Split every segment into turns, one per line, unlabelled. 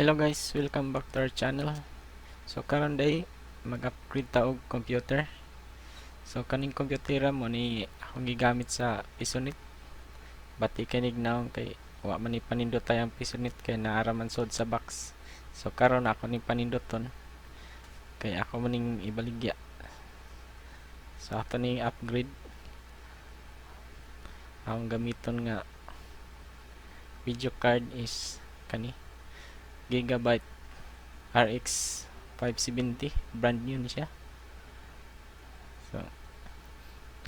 Hello guys, welcome back to our channel. So karon day mag-upgrade ta og computer. So kaning computer mo ni akong gigamit sa Pisonit. Bati kinig naon kay wa man ni panindot tayong Pisonit kay naara man sod sa box. So karon ako ni panindoton kay ako man ning ibaligya. So ato ni upgrade. Ang gamiton nga video card is kani Gigabyte RX 570, brand new ni siya. So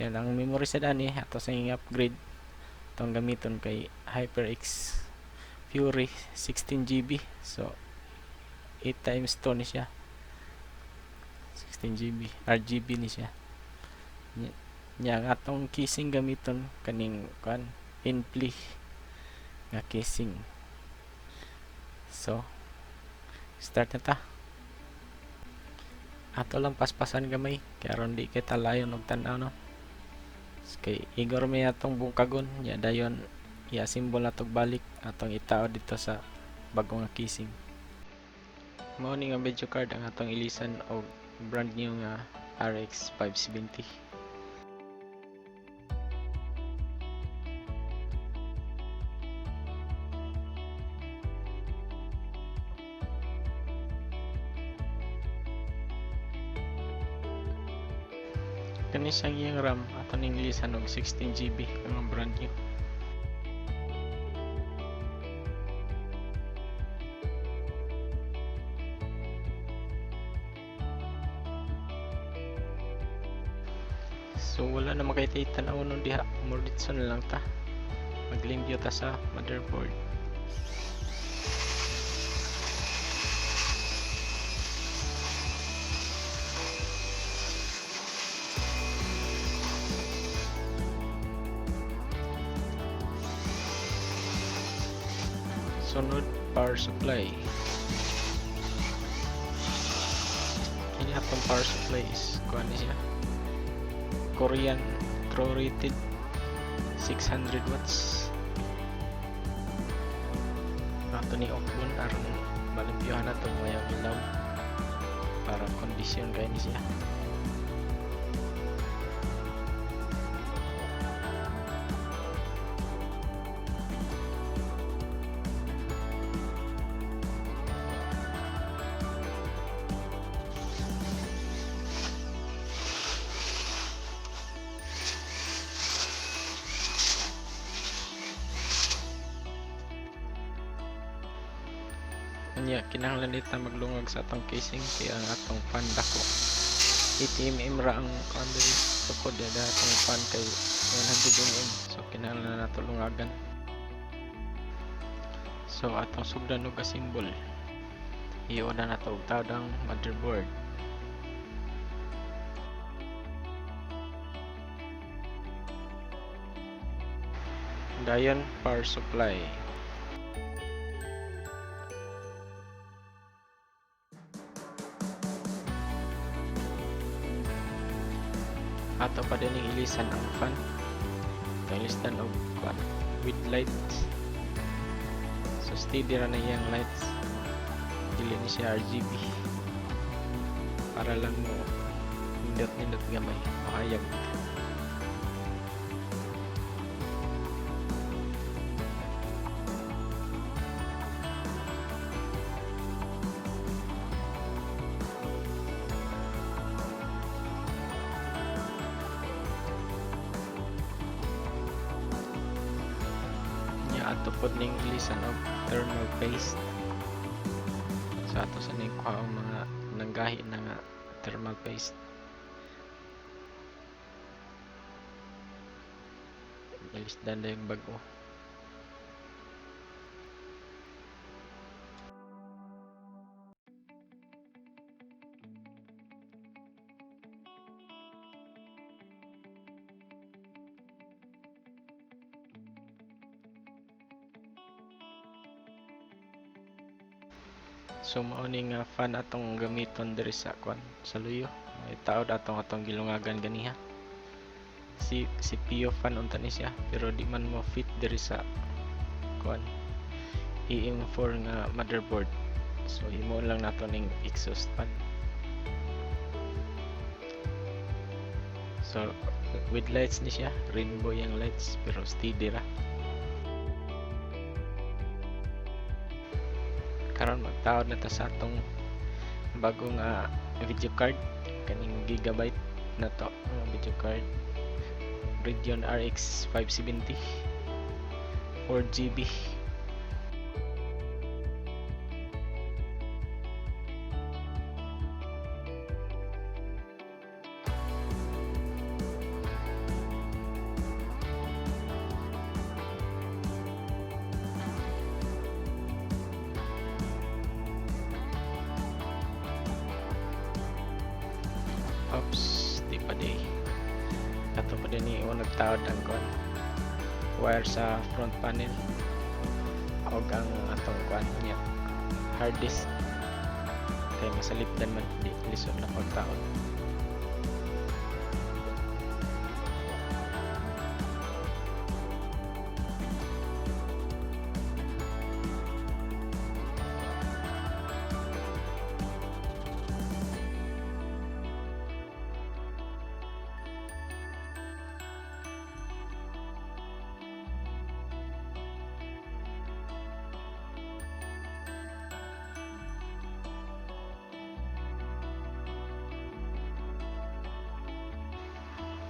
yan ang memory sa dani ato sa upgrade itong gamiton kay HyperX Fury 16GB. So 8 times 2 ni siya, 16GB RGB ni siya. Nya nga atong casing gamiton kaning kan Inpli nga casing. So start na ta. Ato lang paspasan gamay kaya aron di kita layon og tan-aw no. Kay igor may atong bungkagon nya dayon i-assemble natog balik atong itao dito sa bagong nga casing. Mao ni nga video card ang atong ilisan og brand new nga RX 570. Kani siyang iyang RAM ato ning ilisan og 16GB ang brand new. So wala na makita tanaw nun diha, murditso na lang ta. Maglimpyo ta sa motherboard. Sunod, power supply. Kini atong power supply is kuan siya Korean Pro rated 600 watts. Ato ni open aron malimpyohan nato mayang ilaw para kondisyon kay ni siya. Nya kinahanglan dita maglungag sa atong casing kaya ang atong fan dako 80mm ra ang diri tukod da atong fan kay 100mm, so kinahanglan nato lungagan. So atong sugdan og symbol iuna nato og tawdang motherboard. Dayon power supply. Ato pa din ilisan ang fan. Ito ilistan og fan with light. So steady ra na yung lights. Dili ni siya RGB. Para lang mo nindot gamay. Makayag. Ato pod ning ilisan og thermal paste. So ato sa ning kuha ang mga nanggahi na nga thermal paste. Ilisdan na yung bago. So mao ni nga fan atong gamiton diri sa kwan sa luyo. Itaod atong gilungagan ganiha. Si CPU fan unta ni siya pero di man mo fit diri sa kwan EM4 nga motherboard. So himo lang nato ning exhaust fan. So with lights ni siya, rainbow yung lights pero steady ra. Karon magtawad na ta sa atong bagong video card, kaning gigabyte na to video card, Radeon RX 570 4GB. Oops, di pa di. Ato pa din o nagtawad ang kuan wire sa front panel o ang atong kuan niya hard disk kay masalipdan man di lisod na pagtawad.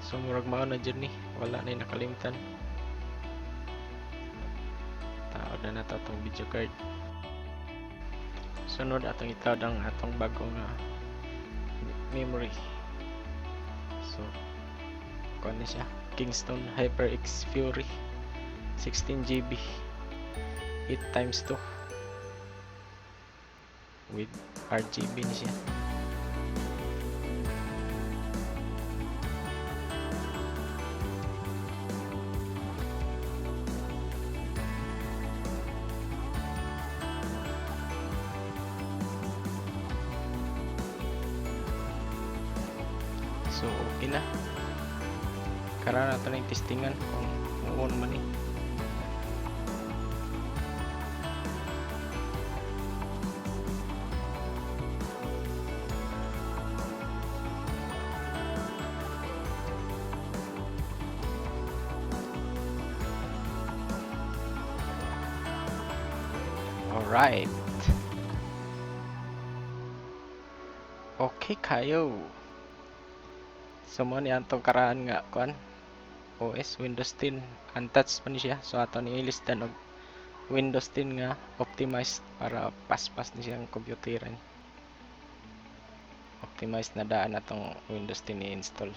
So murag mao na dyan ni, wala na yung nakalimtan. Tawad na nato itong video card. Sunod atong itawad ang atong bagong memory. So kuan na siya, Kingston HyperX Fury 16GB 8x2 with RGB ni siya. So okay na. Karon nato na yung testingan kung oo naman eh. Alright. Okay kayo. So mo ni antong karaan nga kuan OS Windows 10 untouched pa ni siya. So ato ni ilistan og Windows 10 nga optimized para paspas ni siyang computeran. Optimized na daan atong Windows 10 i-install.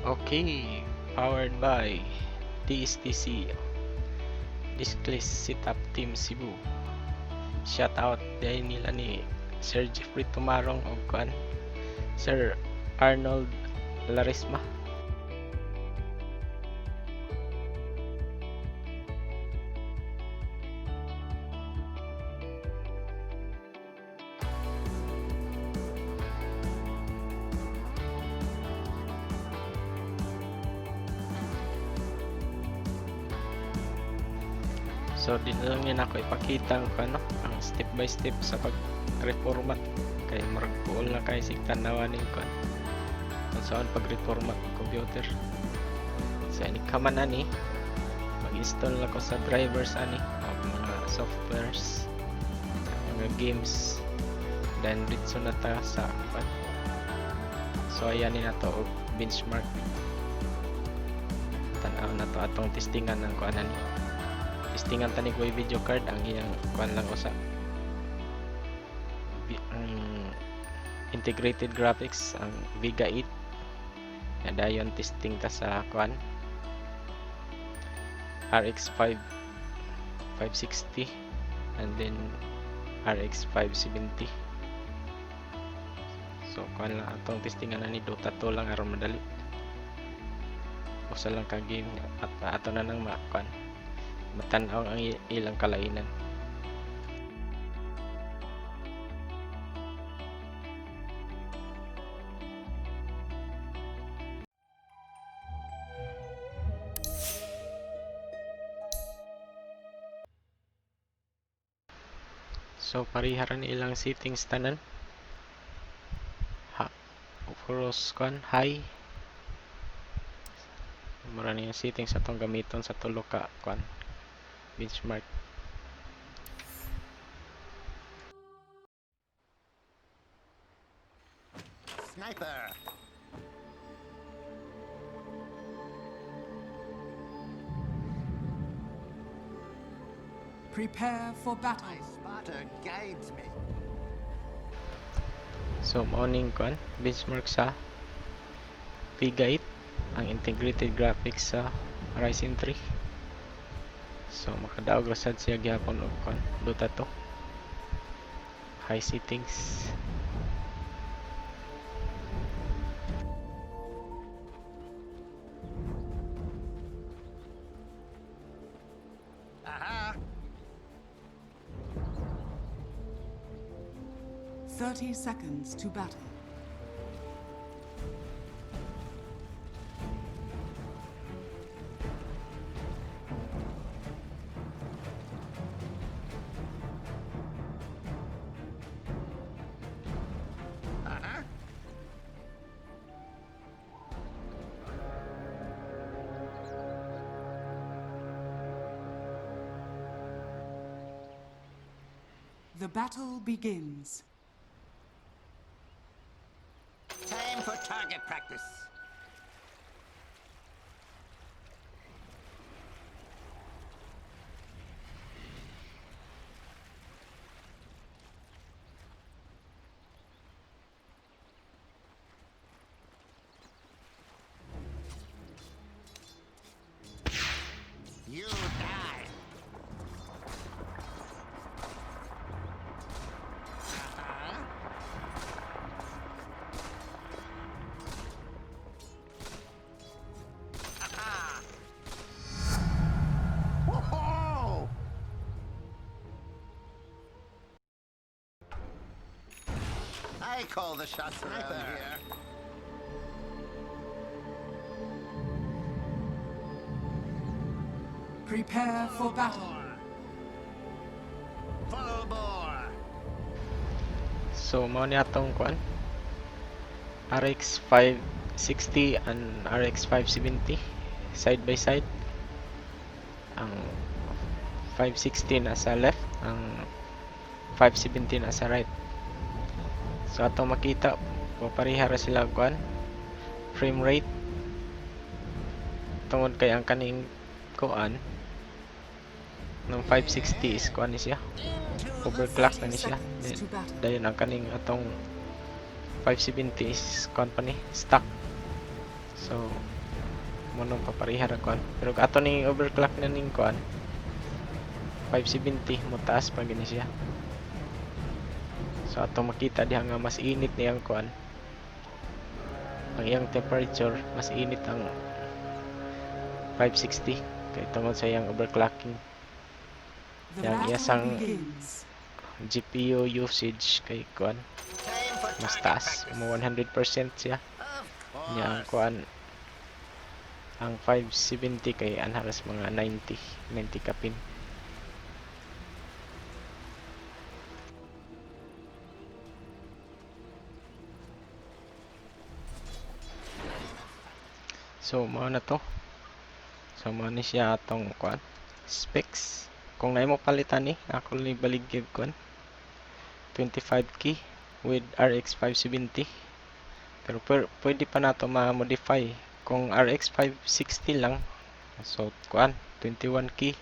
Okay, powered by DSTC Diskless Setup Team Cebu. Shout out dahil nila ni Sir Jeffrey Tumarong o kuan Sir Arnold Larisma. So dito lang yan ako ipakita ang ang step by step sa pag-reformat kay murag buol na kay sig tanawan ni kon kung saan pag-reformat ng computer. So ini kaman ani mag-install ako sa drivers ani o mga softwares, mga games, then dito na ta sa so ayan ni nato og benchmark. Tanaw na to atong testingan ng kuanan ni. Testingan tani ko video card ang iyang kuan lang ko sa integrated graphics ang Vega 8 na dayon testing ta sa kuan RX 5 560 and then RX 570. So kuan lang atong testingan na ni Dota 2 lang aron madali. Usa lang ka game at ato na nang makuan matan-aw ang ilang kalainan. So pariharan ilang settings tanan. Focus kuan high. Mura ni settings atong gamiton sa tulo ka kuan benchmark.
Sniper!
Prepare for battle.
My spotter guides me.
So morning kuan benchmark sa Vega 8 ang integrated graphics sa Ryzen 3. So makadaog ra sad siya gyapon og kuan Dota 2. High settings.
Aha!
30 seconds to battle.
Aha!
The battle begins.
Time for target practice. You die. Uh-huh. Aha. Whoa! I call the shots around here.
Prepare for battle.
Full bore.
So mao ni atong kuan RX 560 and RX 570 side by side. Ang 560 nasa left, ang 570 nasa right. So atong makita paparihara sila kuan frame rate tungod kay ang kaning kuan ng 560 is kuan ni siya overclock na ni siya. Dayon ang kaning atong 570 is kuan pa ni stock. So munong paparihara kuan pero ato ning overclock na ning kuan 570 mo taas pa gini siya. So ato makita diha nga mas init niyang kuan ang iyang temperature, mas init ang 560 kay tungod sa iyang overclocking.
The
Yang
battle
isang
begins.
GPU usage kay kuan
Time for
mas
target
taas
practice.
mo 100% siya.
Of
Nya ang
course.
kuan ang 570 kay anharas mga 90 kapin. So mao na to. So mao ni siya atong kuan specs. Kung naimo palitan ni ako ni baligid kuan 25 key with RX 570. Pero pwede pa nato ma-modify kung RX 560 lang. So kuan 21 key.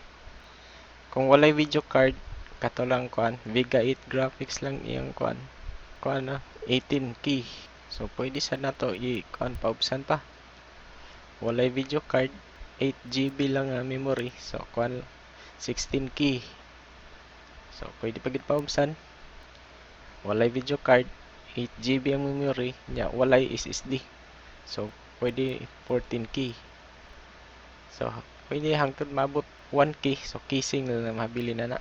Kung walay video card kato lang kuan Vega 8 graphics lang iyang kuan na 18 key. So pwede sa nato i-kuan paubsan pa. Walay video card 8 GB lang nga memory. So kuan 16 key. So pwede pagid paubsan. Walay video card, 8 GB ang memory, nya walay SSD. So pwede 14 key. So pwede hangtod maabot 1 key. So casing na mabili na na.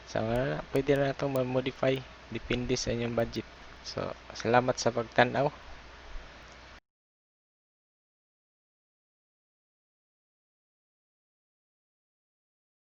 So pwede na itong ma-modify depende sa inyong budget. So salamat sa pagtanaw.